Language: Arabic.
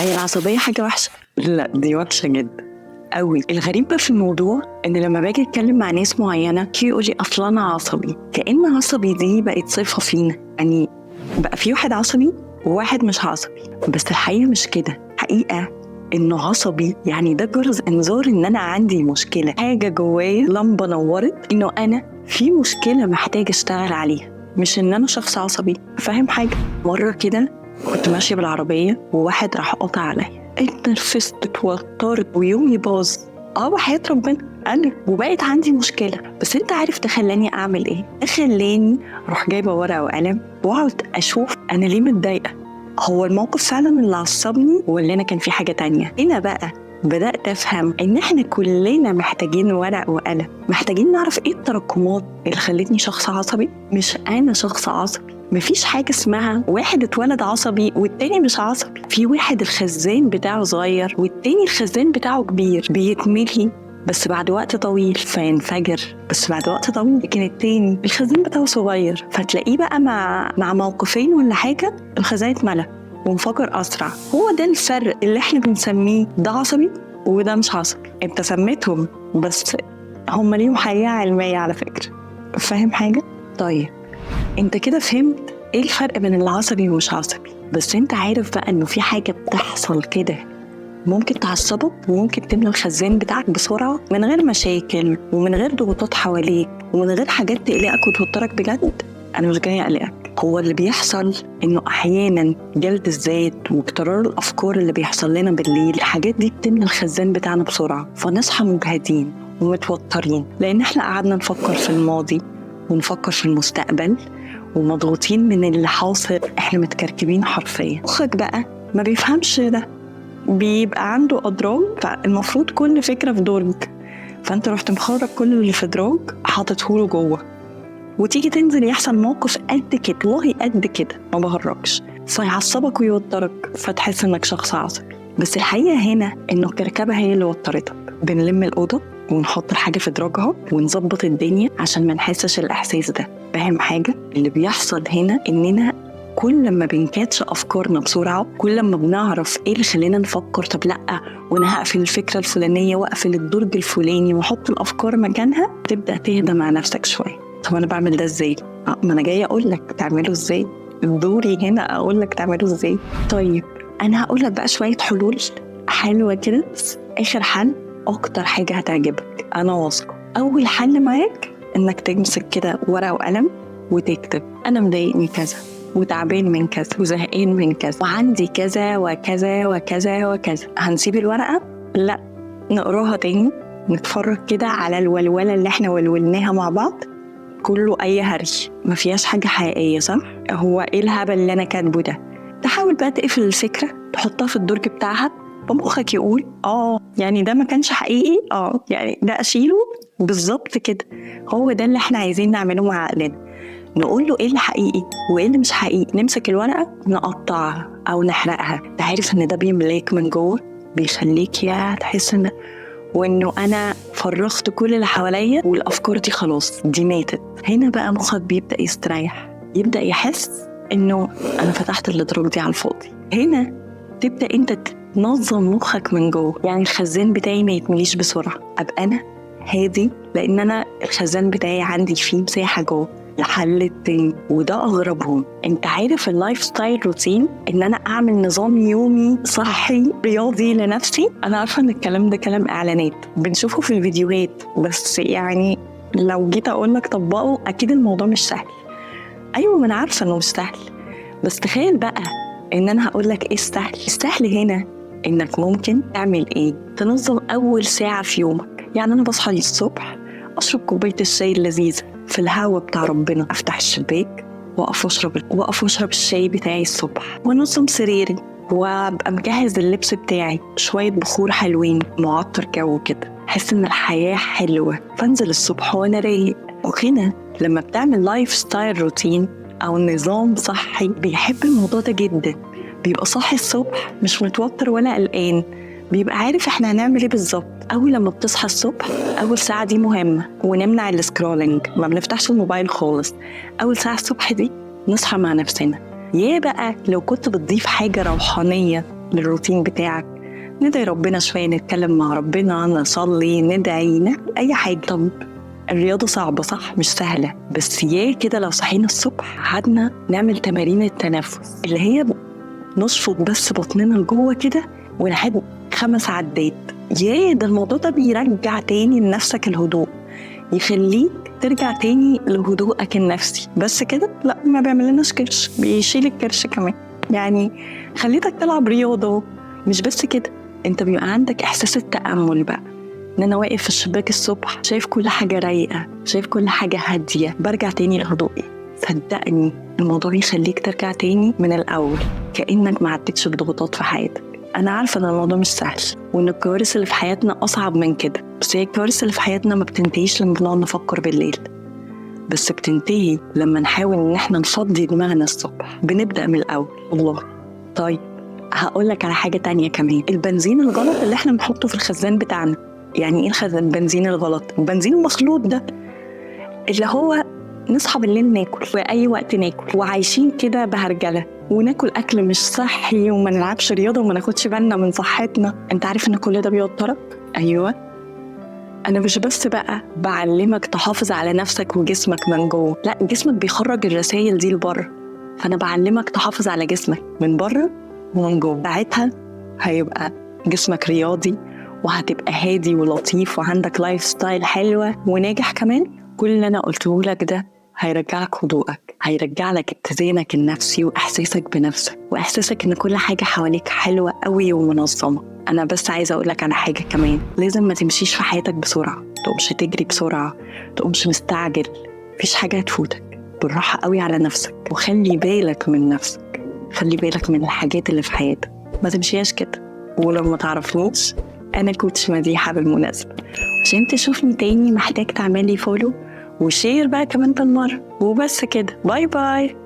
هي العصبية حاجة وحشة؟ لا، دي وحشة جدا قوي. الغريب بقى في الموضوع ان لما باجي اتكلم مع ناس معينة كي يقولي اصلا انا عصبي، كأن عصبي دي بقت صفة فينا. يعني بقى في واحد عصبي وواحد مش عصبي، بس الحقيقة مش كده. حقيقة انه عصبي يعني ده جرس انذار ان انا عندي مشكلة، حاجة جوايا لمبة نورت انه انا في مشكلة محتاج اشتغل عليها، مش ان انا شخص عصبي. فاهم حاجة؟ مرة كده كنت ماشية بالعربية وواحد راح قاطع عليا، اتنرفزت اتوترت ويومي باظ. وحياة ربنا انا وبقت عندي مشكلة. بس انت عارف تخلاني اعمل ايه؟ خلاني اروح جايبة ورقة وقلم واقعد اشوف انا ليه متضايقة. هو الموقف فعلا اللي عصبني ولا انا كان في حاجة تانية؟ هنا بقى بدأت أفهم إن إحنا كلنا محتاجين ورق وقلم، محتاجين نعرف إيه التراكمات اللي خلتني شخص عصبي. مش أنا شخص عصبي، مفيش حاجة اسمها واحد اتولد عصبي والتاني مش عصبي. في واحد الخزان بتاعه صغير والتاني الخزان بتاعه كبير، بيتملي بس بعد وقت طويل فينفجر بس بعد وقت طويل. لكن التاني الخزان بتاعه صغير، فتلاقيه بقى مع موقفين ولا حاجة الخزان اتملى وانفجر أسرع. هو ده الفرق اللي احنا بنسميه ده عصبي وده مش عصبي. انت سميتهم بس هم ليهم حقيقة علمية على فكرة. فاهم حاجة؟ طيب انت كده فهمت ايه الفرق بين العصبي ومش عصبي. بس انت عارف بقى انه في حاجة بتحصل كده ممكن تعصبك وممكن تملى الخزان بتاعك بسرعة من غير مشاكل ومن غير ضغوطات حواليك ومن غير حاجات تقلقك وتوترك بجد. أنا مش جاية أقلقك. هو اللي بيحصل إنه أحياناً جلد الذات وتكرار الأفكار اللي بيحصل لنا بالليل، الحاجات دي بتملى الخزان بتاعنا بسرعة، فنصحى مجهدين ومتوترين لأن إحنا قعدنا نفكر في الماضي ونفكر في المستقبل ومضغوطين من اللي حاصل. إحنا متكركبين حرفيا. مخك بقى ما بيفهمش ده، بيبقى عنده أدراج، فالمفروض كل فكرة في درج، فأنت رحت مخرج كل اللي في دراج حاطته جوه، وتيجي تنزل يحصل موقف قد كده، والله قد كده ما بهرجش، فيعصبك ويوترك فتحس إنك شخص عصبي. بس الحقيقة هنا إنه الكركبة هي اللي وترتك. بنلم الأوضة ونحط الحاجة في دراجها ونظبط الدنيا عشان ما نحسش الإحساس ده. فاهم حاجة؟ اللي بيحصل هنا إننا كل ما بنكاتش أفكارنا بسرعة، كل ما بنعرف إيه اللي خلينا نفكر طب لأ وأنا هقفل الفكرة الفلانية وأقفل الدرج الفلاني وأحط الأفكار مكانها، تبدأ تهدى مع نفسك شوية. طب أنا بعمل ده إزاي؟ ما أنا جاية أقول لك تعمله إزاي، دوري هنا أقول لك تعمله إزاي. طيب أنا هقول لك بقى شوية حلول حلوة كده. آخر حل أكتر حاجة هتعجبك، أنا واثقة. أول حل معاك إنك تمسك كده ورقة وقلم وتكتب أنا مضايقني كذا وتعبان من كذا وزهقان من كذا وعندي كذا وكذا وكذا وكذا. هنسيب الورقة؟ لا، نقراها تاني، نتفرج كده على الولولة اللي احنا ولولناها مع بعض، كله أي هري ما فيهاش حاجة حقيقية. صح؟ هو ايه الهبل اللي أنا كاتبه ده؟ تحاول بقى تقفل الفكرة، تحطها في الدرج بتاعها، ومخك يقول يعني ده ما كانش حقيقي، يعني ده أشيله بالظبط كده. هو ده اللي احنا عايزين نعمله مع عقلنا، نقول له ايه اللي حقيقي وايه اللي مش حقيقي. نمسك الورقة نقطعها او نحرقها. تعرف ان ده بيملاك من جوه، بيخليك يا تحس ان وانه انا فرغت كل اللي حواليا والافكار دي خلاص دي ماتت. هنا بقى مخك بيبدأ يستريح، يبدأ يحس انه انا فتحت الادراج دي على الفاضي. هنا تبدأ انت تنظم مخك من جوه. يعني الخزان بتاعي ما يتمليش بسرعة، ابقى انا هادي لان انا الخزان بتاعي عندي فيه مساحة جوه. الحل التاني وده أغربهم، أنت عارف اللايف ستايل روتين، إن أنا أعمل نظام يومي صحي رياضي لنفسي. أنا عارفة إن الكلام ده كلام إعلانات بنشوفه في الفيديوهات، بس يعني لو جيت أقول لك طبقه أكيد الموضوع مش سهل. أيوة، ما أنا عارفة إنه مش سهل، بس تخيل بقى إن أنا هقول لك إيه السهل. السهل هنا إنك ممكن تعمل إيه؟ تنظم أول ساعة في يومك. يعني أنا بصحى الصبح أشرب كوباية الشاي اللذيذة في الهوا بتاع ربنا، أفتح الشباك وأقف أشرب الشاي بتاعي الصبح، وأنظم سريري وأبقى مجهز اللبس بتاعي، شوية بخور حلوين، معطر جو كده، أحس إن الحياة حلوة، فانزل الصبح وأنا رايق. وهنا لما بتعمل لايف ستايل روتين أو نظام صحي بيحب الموضوع ده جدا، بيبقى صاحي الصبح مش متوتر ولا قلقان، بيبقى عارف احنا هنعمل ايه بالظبط. اول لما بتصحى الصبح اول ساعه دي مهمه، ونمنع السكرولينج، ما بنفتحش الموبايل خالص. اول ساعه الصبح دي نصحى مع نفسنا. يا بقى لو كنت بتضيف حاجه روحانيه للروتين بتاعك، ندعي ربنا شوية، نتكلم مع ربنا، نصلي، ندعي، نعمل أي حاجة. طب الرياضة صعبة صح؟ مش سهلة، بس يا كده لو صحينا الصبح قعدنا نعمل تمارين التنفس اللي هي نشفط بس بطننا لجوه كده ونعد 5 عدات، يا ده الموضوع ده بيرجع تاني لنفسك الهدوء، يخليك ترجع تاني لهدوءك النفسي. بس كده لا، ما بيعمل لناش كرش، بيشيل الكرش كمان. يعني خليتك تلعب رياضة. مش بس كده، انت بيبقى عندك احساس التأمل بقى، ان انا واقف في الشباك الصبح شايف كل حاجة رايقة، شايف كل حاجة هادية، برجع تاني لهدوئي. صدقني الموضوع يخليك ترجع تاني من الأول، كأنك ما عدتش بضغوطات في حياتك. أنا عارفة إن الموضوع مش سهل، وإن الكوارث اللي في حياتنا أصعب من كده، بس هي الكوارث اللي في حياتنا ما بتنتهيش لما بنقعد نفكر بالليل، بس بتنتهي لما نحاول إن احنا نفضي دماغنا الصبح. بنبدأ من الأول والله. طيب هقولك على حاجة تانية كمان، البنزين الغلط اللي احنا بنحطه في الخزان بتاعنا. يعني ايه البنزين الغلط؟ البنزين المخلوط ده اللي هو نصحى بالليل ناكل في أي وقت ناكل، وعايشين كده بهرجلة، وناكل أكل مش صحي، وما نلعبش رياضة، وما ناخدش بالنا من صحتنا. انت عارف ان كل ده بيوترك؟ أيوة، أنا مش بس بقى بعلمك تحافظ على نفسك وجسمك من جوه، لا، جسمك بيخرج الرسائل دي لبره، فأنا بعلمك تحافظ على جسمك من بره ومن جوه. ساعتها هيبقى جسمك رياضي، وهتبقى هادي ولطيف، وعندك لايف ستايل حلوة وناجح كمان. كل اللي أنا قلته لك ده هيرجعك هدوءك، هيرجع لك اتزانك النفسي وإحساسك بنفسك، وإحساسك إن كل حاجة حواليك حلوة قوي ومنظمة. أنا بس عايزة أقول لك على حاجة كمان، لازم ما تمشيش في حياتك بسرعة، تقومش تجري بسرعة، تقومش مستعجل، مفيش حاجة هتفوتك. بالراحة قوي على نفسك، وخلي بالك من نفسك، خلي بالك من الحاجات اللي في حياتك، ما تمشيهاش كده. ولو ما تعرفنيش، أنا كوتش مديحة بالمناسبة، عشان تشوفني تاني محتاج تعملي فولو وشير بقى كمان بالمرة. وبس كده، باي باي.